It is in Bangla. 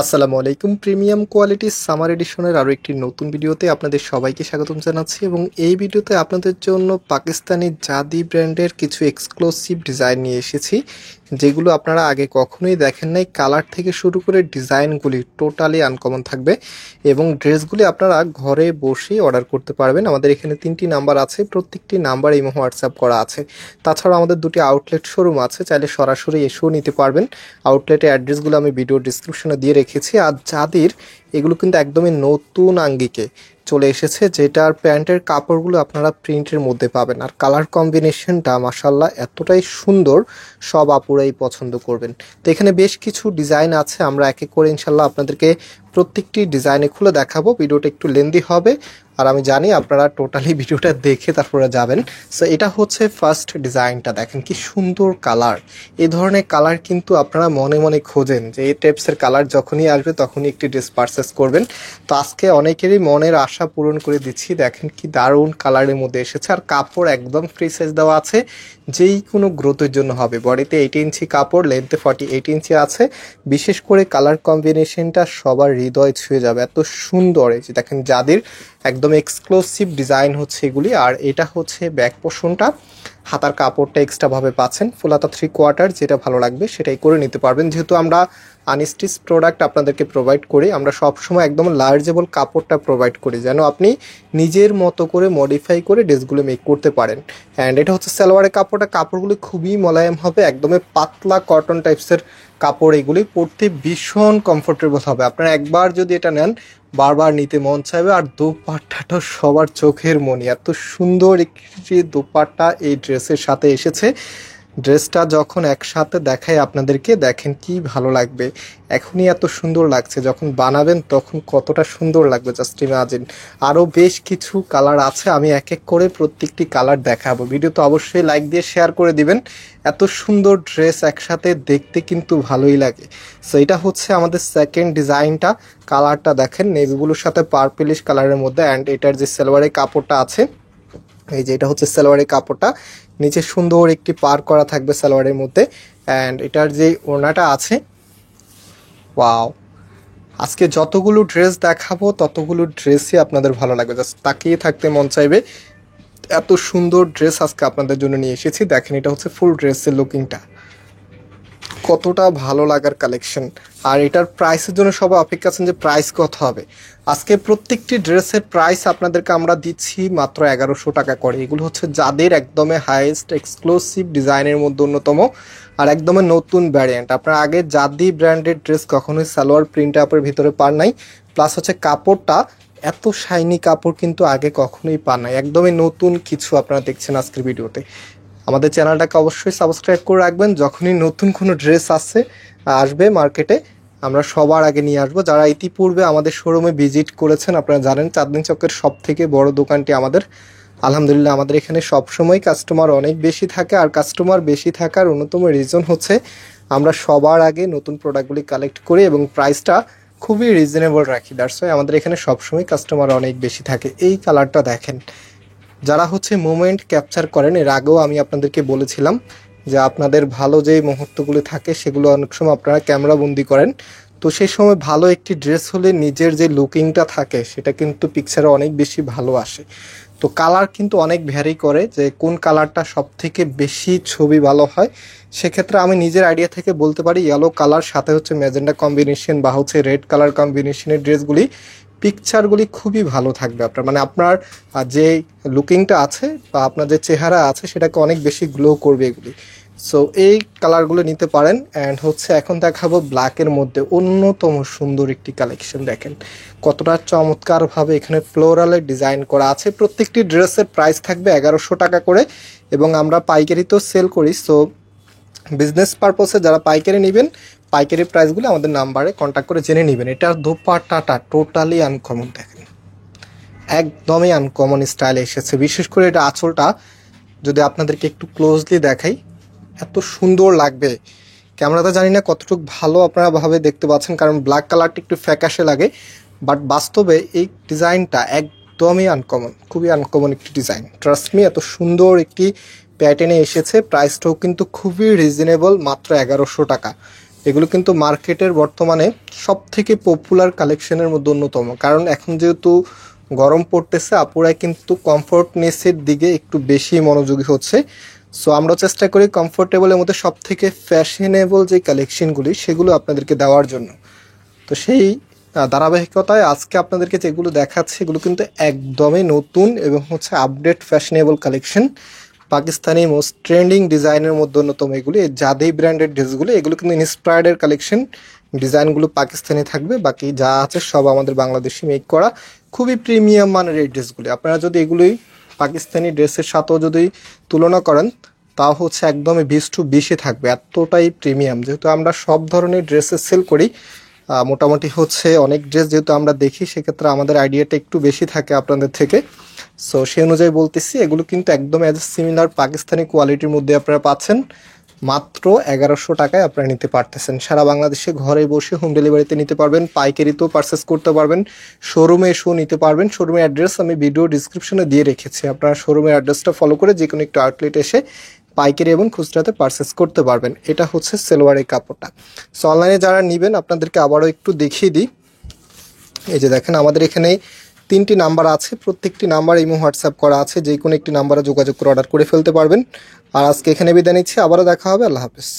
আসসালামু আলাইকুম। প্রিমিয়াম কোয়ালিটির সামার এডিশনের আরও একটি নতুন ভিডিওতে আপনাদের সবাইকে স্বাগতম জানাচ্ছি এবং এই ভিডিওতে আপনাদের জন্য পাকিস্তানি জাদি ব্র্যান্ডের কিছু এক্সক্লুসিভ ডিজাইন নিয়ে এসেছি, যেগুলো আপনারা আগে কখনোই দেখেন নাই। কালার থেকে শুরু করে ডিজাইনগুলি টোটালি আনকমন থাকবে এবং ড্রেসগুলি আপনারা ঘরে বসেই অর্ডার করতে পারবেন। আমাদের এখানে 3টি নাম্বার আছে, প্রত্যেকটি নাম্বার ইমো হোয়াটসঅ্যাপ করা আছে। তাছাড়া আমাদের 2টি আউটলেট শোরুম আছে, চাইলে সরাসরি এসেও নিতে পারবেন। আউটলেটের অ্যাড্রেসগুলো আমি ভিডিও ডিসক্রিপশনে দিয়ে রেখেছি। আর যাদের এগুলো কিন্তু একদমই নতুন আঙ্গিকে চলে এসেছে, যেটার প্যান্টের কাপড়গুলো আপনারা প্রিন্টের মধ্যে পাবেন। আর কালার কম্বিনেশনটা মাশাল্লাহ এতটাই সুন্দর, সব আপুরাই পছন্দ করবেন। তো এখানে বেশ কিছু ডিজাইন আছে, আমরা এক এক করে ইনশাল্লাহ আপনাদেরকে প্রত্যেকটি ডিজাইনে খুলে দেখাবো। ভিডিওটা একটু লেন্দি হবে, আর আমি জানি আপনারা টোটালি ভিডিওটা দেখে তারপরে যাবেন। সো এটা হচ্ছে ফার্স্ট ডিজাইনটা, দেখেন কি সুন্দর কালার। এই ধরনের কালার কিন্তু আপনারা মনে মনে খোঁজেন, যে এই টাইপসের কালার যখনই আসবে তখনই একটি ড্রেস পারচেস করবেন। তো আজকে অনেকেরই মনের আশা পূরণ করে দিচ্ছি। দেখেন কি দারুণ কালারের মধ্যে এসেছে, আর কাপড় একদম ফ্রি সাইজ দেওয়া আছে, যেই কোনো গ্রোথের জন্য হবে। বডিতে 8 ইঞ্চি কাপড়, লেন্থে 48 ইঞ্চি আছে। বিশেষ করে কালার কম্বিনেশনটা সবার হৃদয় ছুঁয়ে যাবে, এত সুন্দর। এই যে দেখেন যাদের একদম এক্সক্লুসিভ ডিজাইন হচ্ছে এগুলি। আর এটা হচ্ছে ব্যাক পোর্শনটা, হাতার কাপড়টা এক্সট্রা ভাবে পাচ্ছেন, ফুল হাতা 3/4, যেটা ভালো লাগবে সেটাই করে নিতে পারবেন। যেহেতু আমরা আনস্টিচ প্রোডাক্ট আপনাদেরকে প্রোভাইড করি, আমরা সবসময় একদম লার্জেবল কাপড়টা প্রোভাইড করি, যেন আপনি নিজের মতো করে মডিফাই করে ড্রেসগুলো মেক করতে পারেন। অ্যান্ড এটা হচ্ছে সালোয়ারের কাপড়টা, কাপড়গুলি খুবই মোলায়েম হবে, একদমই পাতলা কটন টাইপসের কাপড়। এগুলি পরতে ভীষণ কমফোর্টেবল হবে। আপনারা একবার যদি এটা নেন বারবার নিতে মন চাইবে। আর দোপাট্টাটা সবার চোখের মনি, এত সুন্দর একটি দোপাট্টা এই ড্রেসের সাথে এসেছে। ড্রেসটা যখন একসাথে দেখাই আপনাদেরকে, দেখেন কি ভালো লাগবে। এখনই এত সুন্দর লাগছে, যখন বানাবেন তখন কতটা সুন্দর লাগবে জাস্ট ইমাজিন। আরও বেশ কিছু কালার আছে, আমি এক এক করে প্রত্যেকটি কালার দেখাবো। ভিডিও তো অবশ্যই লাইক দিয়ে শেয়ার করে দিবেন। এত সুন্দর ড্রেস একসাথে দেখতে কিন্তু ভালোই লাগে। সো এটা হচ্ছে আমাদের সেকেন্ড ডিজাইনটা। কালারটা দেখেন নেভি ব্লুর সাথে পার্পলিশ কালারের মধ্যে। অ্যান্ড এটার যে সালোয়ারের কাপড়টা আছে, এই যে এটা হচ্ছে সালোয়ারের কাপড়টা, নিচে সুন্দর একটি পার করা থাকবে সালোয়ারের মধ্যে। অ্যান্ড এটার যে ওড়নাটা আছে, ওয়াও। আজকে যতগুলো ড্রেস দেখাবো ততগুলো ড্রেসই আপনাদের ভালো লাগবে, জাস্ট তাকিয়ে থাকতে মন চাইবে। এত সুন্দর ড্রেস আজকে আপনাদের জন্য নিয়ে এসেছি। দেখেন এটা হচ্ছে ফুল ড্রেসের লুকিংটা, কতটা ভালো লাগার কালেকশন। আর এটার প্রাইসের জন্য সবাই অপেক্ষা আছেন যে প্রাইস কত হবে। আজকে প্রত্যেকটি ড্রেসের প্রাইস আপনাদেরকে আমরা দিচ্ছি মাত্র 1100 টাকা করে। এগুলো হচ্ছে যাদের একদমই হাইয়েস্ট এক্সক্লুসিভ ডিজাইনের মধ্যে অন্যতম, আর একদমই নতুন ভ্যারিয়েন্ট। আপনারা আগে জাদি ব্র্যান্ডের ড্রেস কখনোই সালোয়ার প্রিন্ট আপের ভিতরে পান নাই। প্লাস হচ্ছে কাপড়টা এত শাইনি কাপড় কিন্তু আগে কখনোই পান নাই। একদমই নতুন কিছু আপনারা দেখছেন আজকের ভিডিওতে। আমাদের চ্যানেলটাকে অবশ্যই সাবস্ক্রাইব করে রাখবেন। যখনই নতুন কোনো ড্রেস আসবে মার্কেটে, আমরা সবার আগে নিয়ে আসবো। যারা ইতিপূর্বে আমাদের শোরুমে ভিজিট করেছেন আপনারা জানেন, চাঁদনী চকের সব থেকে বড় দোকানটি আমাদের। আলহামদুলিল্লাহ আমাদের এখানে সবসময় কাস্টমার অনেক বেশি থাকে। আর কাস্টমার বেশি থাকার অন্যতম রিজন হচ্ছে আমরা সবার আগে নতুন প্রোডাক্টগুলি কালেক্ট করি এবং প্রাইসটা খুবই রিজনেবল রাখি। দ্যাটস ওয়াই আমাদের এখানে সবসময় কাস্টমার অনেক বেশি থাকে। এই কালারটা দেখেন, যারা হচ্ছে মোমেন্ট ক্যাপচার করেন, এর আগেও আমি আপনাদেরকে বলেছিলাম যে আপনাদের ভালো যে মুহূর্তগুলো থাকে সেগুলো অনেক সময় আপনারা ক্যামেরা বন্দি করেন। তো সেই সময় ভালো একটি ড্রেস হলে নিজের যে লুকিংটা থাকে সেটা কিন্তু পিকচারে অনেক বেশি ভালো আসে। তো কালার কিন্তু অনেক ভ্যারি করে, যে কোন কালারটা সব থেকে বেশি ছবি ভালো হয়। সেক্ষেত্রে আমি নিজের আইডিয়া থেকে বলতে পারি ইয়েলো কালার সাথে হচ্ছে ম্যাজেন্ডা কম্বিনেশন বা হচ্ছে রেড কালার কম্বিনেশনের ড্রেসগুলি পিকচারগুলি খুবই ভালো থাকবে আপনার, মানে আপনার যে লুকিংটা আছে বা আপনার যে চেহারা আছে সেটাকে অনেক বেশি গ্লো করবে এগুলি। সো এই কালারগুলো নিতে পারেন। অ্যান্ড হচ্ছে এখন দেখাবো ব্ল্যাকের মধ্যে অন্যতম সুন্দর একটি কালেকশন। দেখেন কতটা চমৎকারভাবে এখানে ফ্লোরালের ডিজাইন করা আছে। প্রত্যেকটি ড্রেসের প্রাইস থাকবে 1100 টাকা করে এবং আমরা পাইকারিতেও সেল করি। সো বিজনেস পারপসে যারা পাইকারি নেবেন, পাইকারি প্রাইসগুলো আমাদের নাম্বারে কন্ট্যাক্ট করে জেনে নেবেন। এটার দোপাট্টাটা টোটালি আনকমন, দেখেন একদমই আনকমন স্টাইলে এসেছে। বিশেষ করে এটা আঁচলটা যদি আপনাদেরকে একটু ক্লোজলি দেখাই, এত সুন্দর লাগবে। ক্যামেরাতে জানি না কতটুকু ভালো আপনারা ভাবে দেখতে পাচ্ছেন, কারণ ব্ল্যাক কালারটা একটু ফ্যাকাশে লাগে, বাট বাস্তবে এই ডিজাইনটা একদমই আনকমন, খুবই আনকমন একটি ডিজাইন। ট্রাস্ট মি, এত সুন্দর একটি প্যাটার্নে এসেছে। প্রাইসটাও কিন্তু খুবই রিজনেবল, মাত্র 1100 টাকা। এগুলো কিন্তু মার্কেটের বর্তমানে সবথেকে পপুলার কালেকশনের মধ্যে অন্যতম, কারণ এখন যেহেতু গরম পড়তেছে আপুরা কিন্তু কমফোর্টনেসের দিকে একটু বেশি মনোযোগী হচ্ছে। সো আমরা চেষ্টা করি কমফোর্টেবলের মধ্যে সবথেকে ফ্যাশনেবল যে কালেকশনগুলি সেগুলো আপনাদেরকে দেওয়ার জন্য। তো সেই ধারাবাহিকতায় আজকে আপনাদেরকে যেগুলো দেখাচ্ছি এগুলো কিন্তু একদমই নতুন এবং হচ্ছে update fashionable collection. Pakistani most trending ডিজাইনের মধ্যে অন্যতম এগুলি, এই জাদি ব্র্যান্ডের ড্রেসগুলো, এগুলো কিন্তু ইন্সপায়ার্ডের কালেকশন। ডিজাইনগুলো পাকিস্তানি থাকবে, বাকি যা আছে সব আমাদের বাংলাদেশি মেক করা, খুবই প্রিমিয়াম মানের এই ড্রেসগুলি। আপনারা যদি এগুলোই পাকিস্তানি ড্রেসের সাথেও যদি তুলনা করেন তাও হচ্ছে একদমই 20-20 থাকবে, এতটাই প্রিমিয়াম। যেহেতু আমরা সব ধরনের ড্রেসেস সেল করি, মোটামুটি হচ্ছে অনেক ড্রেস যেহেতু আমরা দেখি, সেক্ষেত্রে আমাদের আইডিয়াটা একটু বেশি থাকে আপনাদের থেকে। সো সেই অনুযায়ী বলতেছি, এগুলো কিন্তু একদম অ্যাজ সিমিলার পাকিস্তানি কোয়ালিটির মধ্যে আপনারা পাচ্ছেন মাত্র 1100 টাকায়। আপনারা নিতে পারতেছেন সারা বাংলাদেশে ঘরে বসে হোম ডেলিভারিতে নিতে পারবেন, পাইকারিতেও পারচেস করতে পারবেন, শোরুমে এসেও নিতে পারবেন। শোরুমের অ্যাড্রেস আমি ভিডিও ডিসক্রিপশনে দিয়ে রেখেছি, আপনারা শোরুমের অ্যাড্রেসটা ফলো করে যে কোনো একটা আউটলেট এসে পাইকারি এবং খুচরাতে পারচেস করতে পারবেন। এটা হচ্ছে সেলোয়ারের কাপড়টা। সো অনলাইনে যারা নেবেন আপনাদেরকে আবারও একটু দেখিয়ে দিই। এই যে দেখেন আমাদের এখানে 3টি নাম্বার আছে, প্রত্যেকটি নাম্বার ইমো হোয়াটসঅ্যাপ করা আছে, যে কোনো একটি নাম্বারে যোগাযোগ করে অর্ডার করে ফেলতে পারবেন। আর আজকে এখানে বিদায় নিচ্ছি, আবারও দেখা হবে, আল্লাহ হাফেজ।